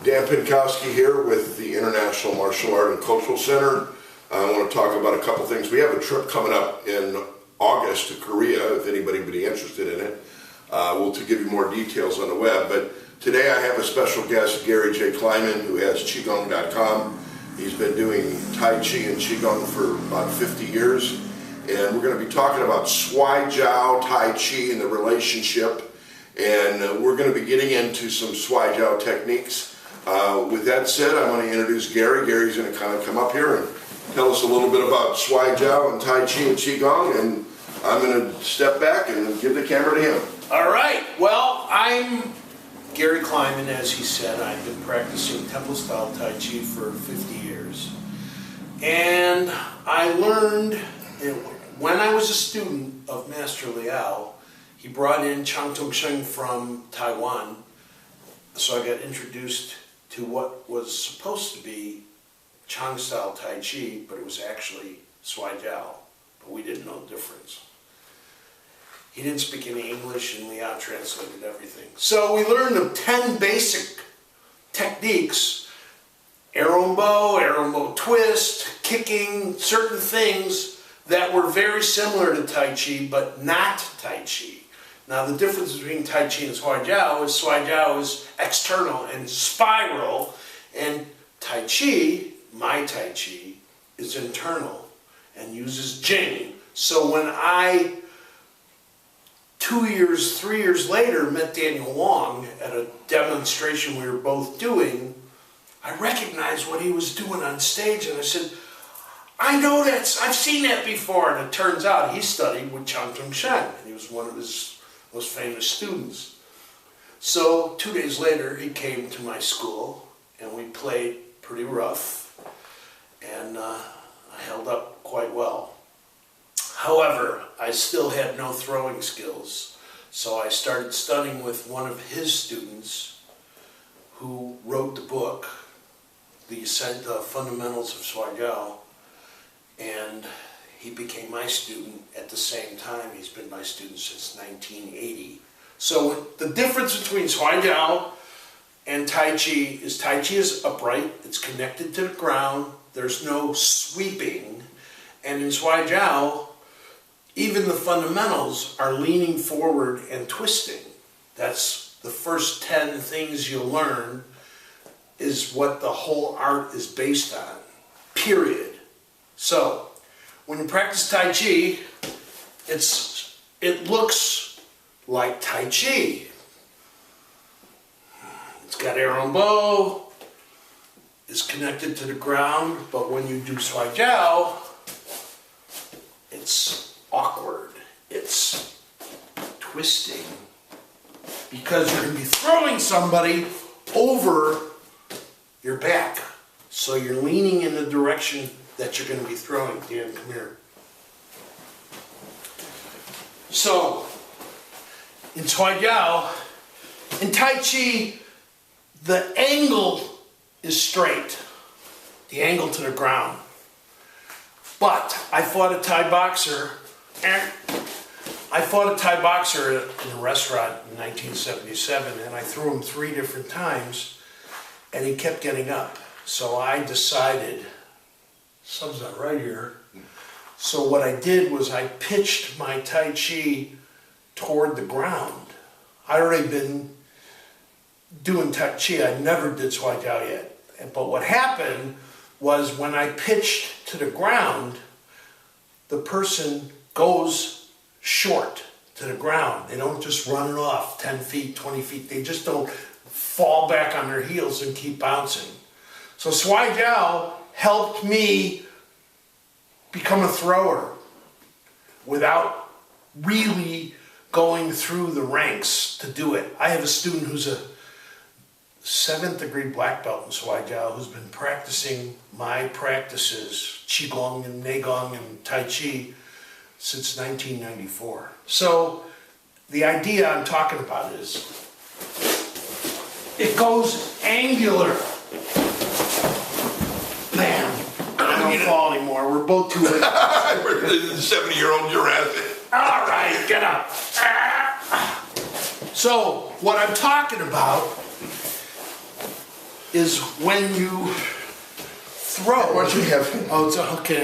Dan Pinkowski here with the International Martial Art and Cultural Center. I want to talk about a couple things. We have a trip coming up in August to Korea, if anybody would be interested in it. We'll to give you more details on the web. But today I have a special guest, Gary J. Kleiman, who has Qigong.com. He's been doing Tai Chi and Qigong for about 50 years. And we're going to be talking about Shuai Jiao, Tai Chi, and the relationship. And we're going to be getting into some Shuai Jiao techniques. With that said, I want to introduce Gary. Gary's going to kind of come up here and tell us a little bit about Shuai Jiao and Tai Chi and Qigong. And I'm going to step back and give the camera to him. All right. Well, I'm Gary Kleiman, as he said. I've been practicing temple-style Tai Chi for 50 years. And I learned, when I was a student of Master Liao, he brought in Chang Tong-sheng from Taiwan. So I got introduced to what was supposed to be Chang-style Tai Chi, but it was actually Shuai Jiao. But we didn't know the difference. He didn't speak any English, and Liao translated everything. So we learned the 10 basic techniques: arrow and bow twist, kicking, certain things that were very similar to Tai Chi, but not Tai Chi. Now the difference between Tai Chi and Shuai Jiao is external and spiral, and Tai Chi, my Tai Chi, is internal and uses Jing. So when I 3 years later, met Daniel Wong at a demonstration we were both doing, I recognized what he was doing on stage, and I said, I know that, I've seen that before. And it turns out he studied with Chang Tong-sheng. He was one of his most famous students. So 2 days later, he came to my school, and we played pretty rough, and I held up quite well. However, I still had no throwing skills, so I started studying with one of his students who wrote the book, The Fundamentals of Shuai Jiao, and he became my student at the same time. He's been my student since 1980. So the difference between Shuai Jiao and Tai Chi is upright, it's connected to the ground, there's no sweeping, and in Shuai Jiao, even the fundamentals are leaning forward and twisting. That's the first 10 things you'll learn, is what the whole art is based on, period. So, when you practice Tai Chi, it looks like Tai Chi. It's got arrow and bow, it's connected to the ground, but when you do Shuai Jiao, it's awkward, it's twisting, because you're going to be throwing somebody over your back. So you're leaning in the direction that you're going to be throwing. Dan, come here. So, in Shuai Jiao, in Tai Chi, the angle is straight, the angle to the ground. But I fought a Thai boxer in a restaurant in 1977, and I threw him 3 different times, and he kept getting up. So I decided, something's not right here. So what I did was I pitched my Tai Chi toward the ground. I'd already been doing Tai Chi, I never did Shuai Jiao yet. But what happened was when I pitched to the ground, the person goes short to the ground. They don't just run it off 10 feet, 20 feet. They just don't fall back on their heels and keep bouncing. So Shuai Jiao helped me become a thrower without really going through the ranks to do it. I have a student who's a 7th degree black belt in Shuai Jiao who's been practicing my practices, Qigong and Neigong and Tai Chi, since 1994. So the idea I'm talking about is it goes angular. Bam. I don't fall anymore. We're both too late. 70-year-old Jurassic. All right, get up. So what I'm talking about is when you throw. What you have? Oh, it's okay.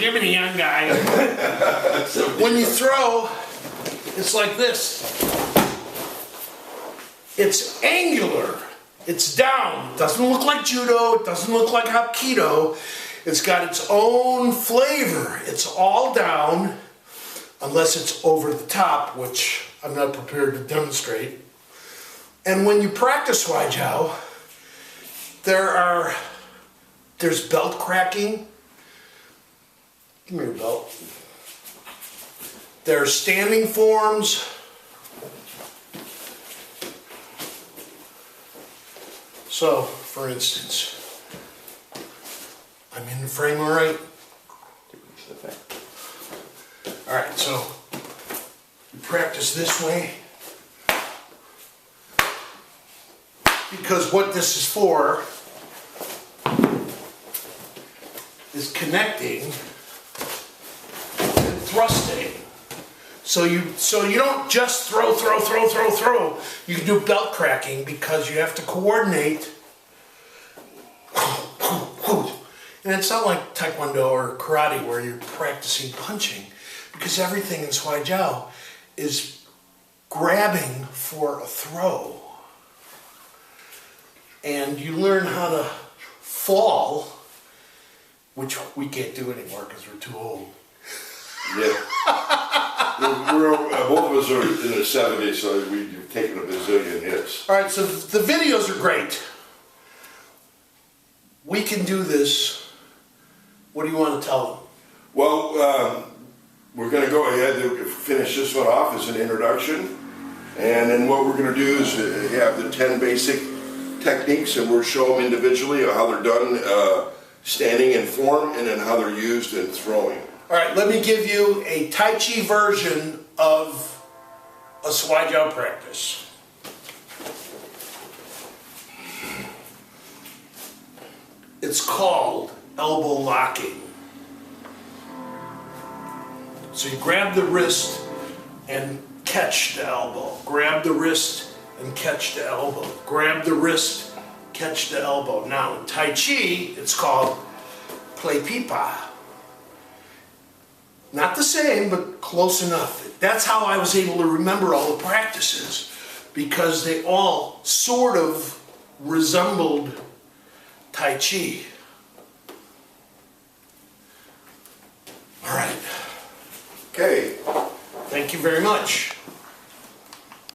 Give me the young guy. When you throw, it's like this. It's angular. It's down. It doesn't look like judo. It doesn't look like hapkido. It's got its own flavor. It's all down, unless it's over the top, which I'm not prepared to demonstrate. And when you practice Huaijiao, there's belt cracking. Give me your belt. There's standing forms. So, for instance, I'm in the frame all right? All right, so you practice this way. Because what this is for is connecting and thrusting. So you don't just throw. You can do belt cracking because you have to coordinate. And it's not like Taekwondo or karate where you're practicing punching, because everything in Huaijiao is grabbing for a throw. And you learn how to fall, which we can't do anymore because we're too old. Yeah. Both of us are in the 70s, so we've taken a bazillion hits. All right, so the videos are great. We can do this. What do you want to tell them? Well, we're going to go ahead and finish this one off as an introduction. And then what we're going to do is have the 10 basic techniques, and we'll show them individually how they're done standing in form, and then how they're used in throwing. All right, let me give you a Tai Chi version of a Huaijiao practice. It's called elbow locking. So you grab the wrist and catch the elbow. Grab the wrist and catch the elbow. Grab the wrist, catch the elbow. Now in Tai Chi, it's called play pipa. Not the same, but close enough. That's how I was able to remember all the practices, because they all sort of resembled Tai Chi. All right. Okay. Thank you very much.